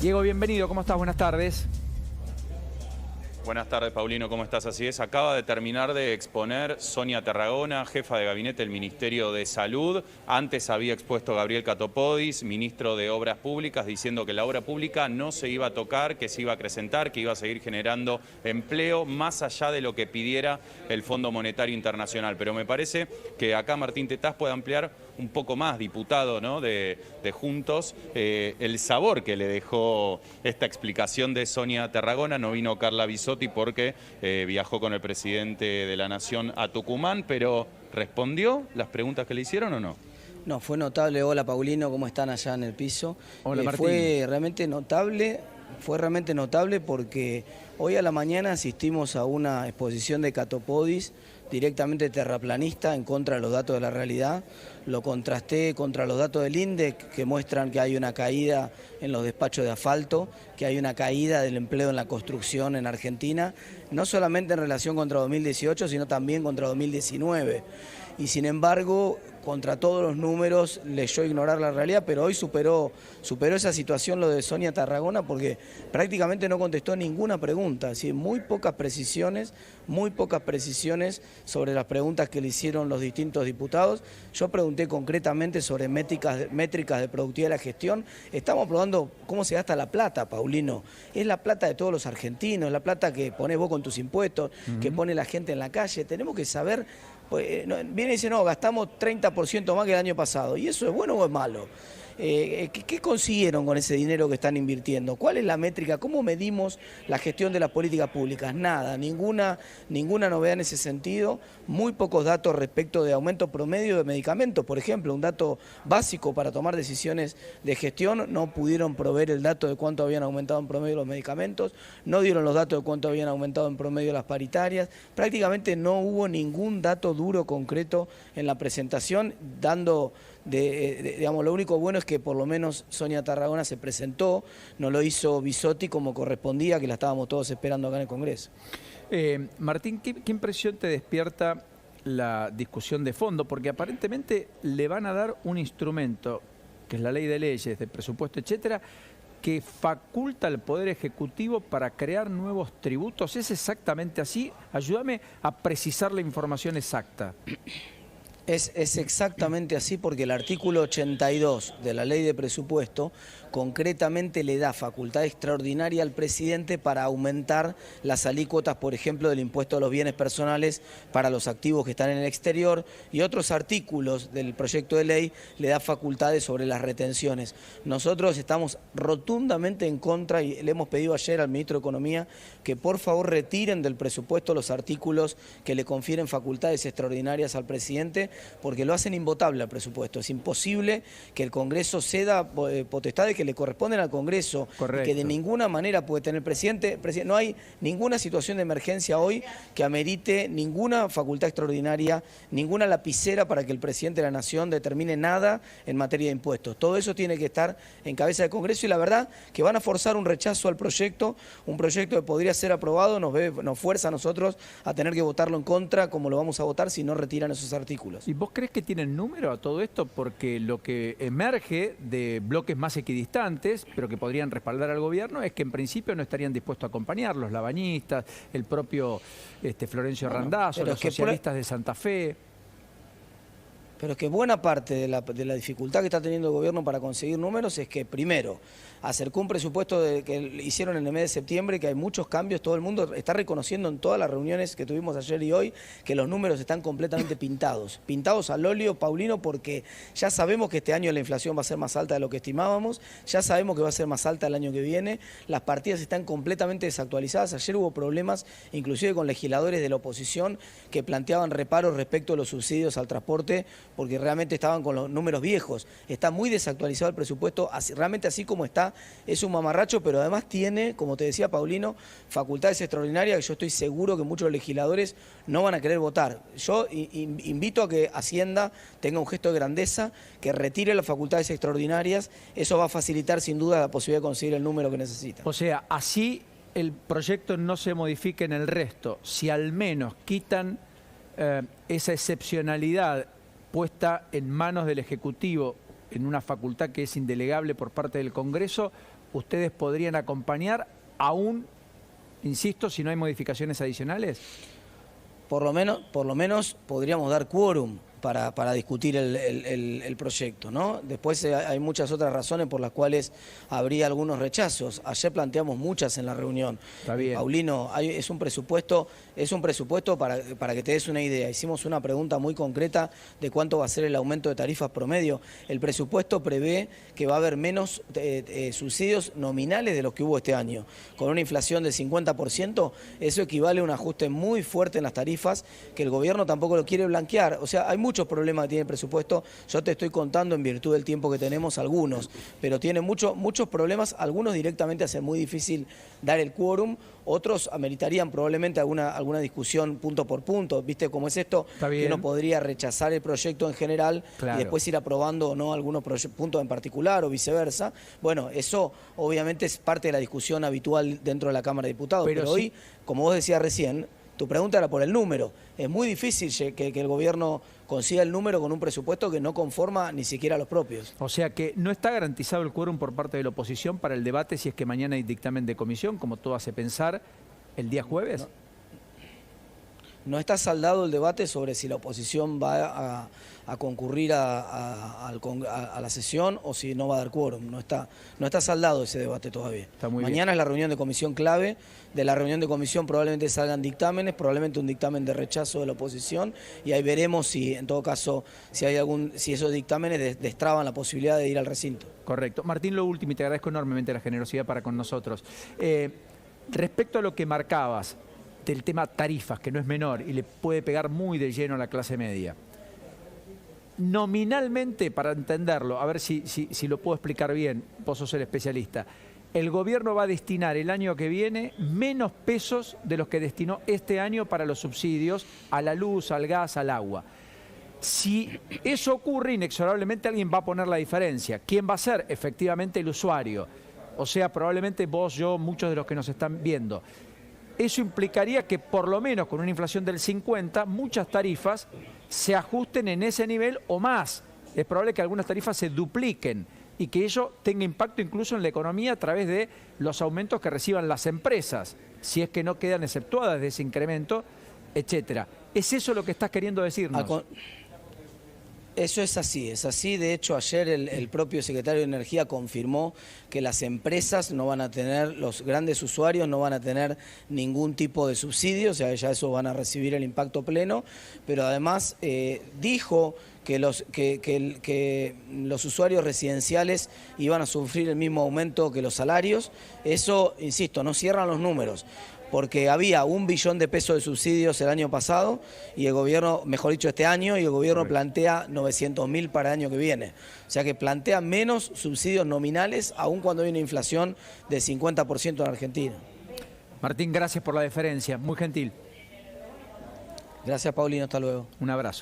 Diego, bienvenido. ¿Cómo estás? Buenas tardes. Buenas tardes, Paulino, ¿cómo estás? Así es, acaba de terminar de exponer Sonia Tarragona, jefa de gabinete del Ministerio de Salud. Antes había expuesto Gabriel Catopodis, ministro de Obras Públicas, diciendo que la obra pública no se iba a tocar, que se iba a acrecentar, que iba a seguir generando empleo, más allá de lo que pidiera el Fondo Monetario Internacional. Pero me parece que acá Martín Tetaz puede ampliar un poco más, diputado, ¿no?, de Juntos, el sabor que le dejó esta explicación de Sonia Tarragona. No vino Carla Bisotti porque viajó con el presidente de la Nación a Tucumán, pero ¿respondió las preguntas que le hicieron o no? No, fue notable. Hola, Paulino, ¿cómo están allá en el piso? Hola, Martín. Fue realmente notable porque hoy a la mañana asistimos a una exposición de Catopodis, directamente terraplanista, en contra de los datos de la realidad. Lo contrasté contra los datos del INDEC, que muestran que hay una caída en los despachos de asfalto, que hay una caída del empleo en la construcción en Argentina, no solamente en relación contra 2018, sino también contra 2019. Y sin embargo, contra todos los números, leyó ignorar la realidad, pero hoy superó esa situación lo de Sonia Tarragona porque prácticamente no contestó ninguna pregunta, así muy pocas precisiones sobre las preguntas que le hicieron los distintos diputados. Yo pregunté concretamente sobre métricas de productividad de la gestión. Estamos probando cómo se gasta la plata, Paulino. Es la plata de todos los argentinos, la plata que ponés vos con tus impuestos, que pone la gente en la calle. Tenemos que saber. Viene y dice, no, gastamos 30% más que el año pasado. ¿Y eso es bueno o es malo? ¿Qué consiguieron con ese dinero que están invirtiendo? ¿Cuál es la métrica? ¿Cómo medimos la gestión de las políticas públicas? Nada, ninguna novedad en ese sentido. Muy pocos datos respecto de aumento promedio de medicamentos. Por ejemplo, un dato básico para tomar decisiones de gestión, no pudieron proveer el dato de cuánto habían aumentado en promedio los medicamentos, no dieron los datos de cuánto habían aumentado en promedio las paritarias. Prácticamente no hubo ningún dato duro concreto en la presentación, digamos, lo único bueno es que por lo menos Sonia Tarragona se presentó, no lo hizo Bisotti como correspondía, que la estábamos todos esperando acá en el Congreso. Martín, ¿qué impresión te despierta la discusión de fondo? Porque aparentemente le van a dar un instrumento, que es la ley de leyes, de presupuesto, etcétera, que faculta al Poder Ejecutivo para crear nuevos tributos. ¿Es exactamente así? Ayúdame a precisar la información exacta. Es exactamente así porque el artículo 82 de la Ley de Presupuesto concretamente le da facultad extraordinaria al presidente para aumentar las alícuotas, por ejemplo, del impuesto a los bienes personales para los activos que están en el exterior, y otros artículos del proyecto de ley le da facultades sobre las retenciones. Nosotros estamos rotundamente en contra y le hemos pedido ayer al ministro de Economía que por favor retiren del presupuesto los artículos que le confieren facultades extraordinarias al presidente, porque lo hacen invotable al presupuesto. Es imposible que el Congreso ceda potestades que le corresponden al Congreso. Correcto. Y que de ninguna manera puede tener el presidente. No hay ninguna situación de emergencia hoy que amerite ninguna facultad extraordinaria, ninguna lapicera para que el presidente de la Nación determine nada en materia de impuestos. Todo eso tiene que estar en cabeza del Congreso, y la verdad que van a forzar un rechazo al proyecto, un proyecto que podría ser aprobado, nos fuerza a nosotros a tener que votarlo en contra, como lo vamos a votar si no retiran esos artículos. ¿Y vos crees que tienen número a todo esto? Porque lo que emerge de bloques más equidistantes, pero que podrían respaldar al gobierno, es que en principio no estarían dispuestos a acompañarlos, la bañistas, el propio Florencio Randazzo, los socialistas de Santa Fe. Pero es que buena parte de la dificultad que está teniendo el gobierno para conseguir números es que, primero, acercó un presupuesto que hicieron en el mes de septiembre, que hay muchos cambios, todo el mundo está reconociendo en todas las reuniones que tuvimos ayer y hoy que los números están completamente pintados al óleo, Paulino, porque ya sabemos que este año la inflación va a ser más alta de lo que estimábamos, ya sabemos que va a ser más alta el año que viene, las partidas están completamente desactualizadas. Ayer hubo problemas inclusive con legisladores de la oposición que planteaban reparos respecto a los subsidios al transporte, porque realmente estaban con los números viejos. Está muy desactualizado el presupuesto, realmente así como está, es un mamarracho, pero además tiene, como te decía Paulino, facultades extraordinarias que yo estoy seguro que muchos legisladores no van a querer votar. Yo invito a que Hacienda tenga un gesto de grandeza, que retire las facultades extraordinarias. Eso va a facilitar sin duda la posibilidad de conseguir el número que necesita. O sea, así el proyecto no se modifica en el resto. Si al menos quitan esa excepcionalidad puesta en manos del Ejecutivo en una facultad que es indelegable por parte del Congreso, ustedes podrían acompañar aún, insisto, si no hay modificaciones adicionales? Por lo menos podríamos dar quórum para discutir el proyecto, ¿no? Después hay muchas otras razones por las cuales habría algunos rechazos. Ayer planteamos muchas en la reunión. Está bien. Paulino, es un presupuesto para que te des una idea. Hicimos una pregunta muy concreta de cuánto va a ser el aumento de tarifas promedio. El presupuesto prevé que va a haber menos subsidios nominales de los que hubo este año. Con una inflación del 50%, eso equivale a un ajuste muy fuerte en las tarifas que el gobierno tampoco lo quiere blanquear. O sea, hay muchos problemas que tiene el presupuesto. Yo te estoy contando en virtud del tiempo que tenemos algunos, pero tiene muchos problemas. Algunos directamente hacen muy difícil dar el quórum, otros ameritarían probablemente alguna discusión punto por punto. ¿Viste cómo es esto? Que uno podría rechazar el proyecto en general, claro, y después ir aprobando o no algunos puntos en particular o viceversa. Bueno, eso obviamente es parte de la discusión habitual dentro de la Cámara de Diputados, pero hoy, como vos decías recién, tu pregunta era por el número. Es muy difícil que el gobierno consiga el número con un presupuesto que no conforma ni siquiera a los propios. O sea que no está garantizado el quórum por parte de la oposición para el debate si es que mañana hay dictamen de comisión, como todo hace pensar, el día jueves. No está saldado el debate sobre si la oposición va a concurrir a la sesión o si no va a dar quórum. No está saldado ese debate todavía. Mañana es la reunión de comisión clave. De la reunión de comisión probablemente salgan dictámenes, probablemente un dictamen de rechazo de la oposición, y ahí veremos si, en todo caso, si esos dictámenes destraban la posibilidad de ir al recinto. Correcto. Martín, lo último, y te agradezco enormemente la generosidad para con nosotros. Respecto a lo que marcabas del tema tarifas, que no es menor y le puede pegar muy de lleno a la clase media. Nominalmente, para entenderlo, a ver si lo puedo explicar bien, vos sos el especialista, el gobierno va a destinar el año que viene menos pesos de los que destinó este año para los subsidios a la luz, al gas, al agua. Si eso ocurre, inexorablemente alguien va a poner la diferencia. ¿Quién va a ser? Efectivamente el usuario. O sea, probablemente vos, yo, muchos de los que nos están viendo. Eso implicaría que por lo menos con una inflación del 50, muchas tarifas se ajusten en ese nivel o más. Es probable que algunas tarifas se dupliquen y que ello tenga impacto incluso en la economía a través de los aumentos que reciban las empresas, si es que no quedan exceptuadas de ese incremento, etcétera. ¿Es eso lo que estás queriendo decirnos? Eso es así. De hecho, ayer el propio secretario de Energía confirmó que las empresas no van a tener, los grandes usuarios no van a tener ningún tipo de subsidio, o sea, ya eso van a recibir el impacto pleno, pero además dijo que los usuarios residenciales iban a sufrir el mismo aumento que los salarios. Eso, insisto, no cierran los números, porque había 1 billón de pesos de subsidios el año pasado y el gobierno, mejor dicho este año, y el gobierno plantea 900.000 para el año que viene. O sea que plantea menos subsidios nominales, aun cuando hay una inflación del 50% en Argentina. Martín, gracias por la deferencia, muy gentil. Gracias, Paulino, hasta luego. Un abrazo.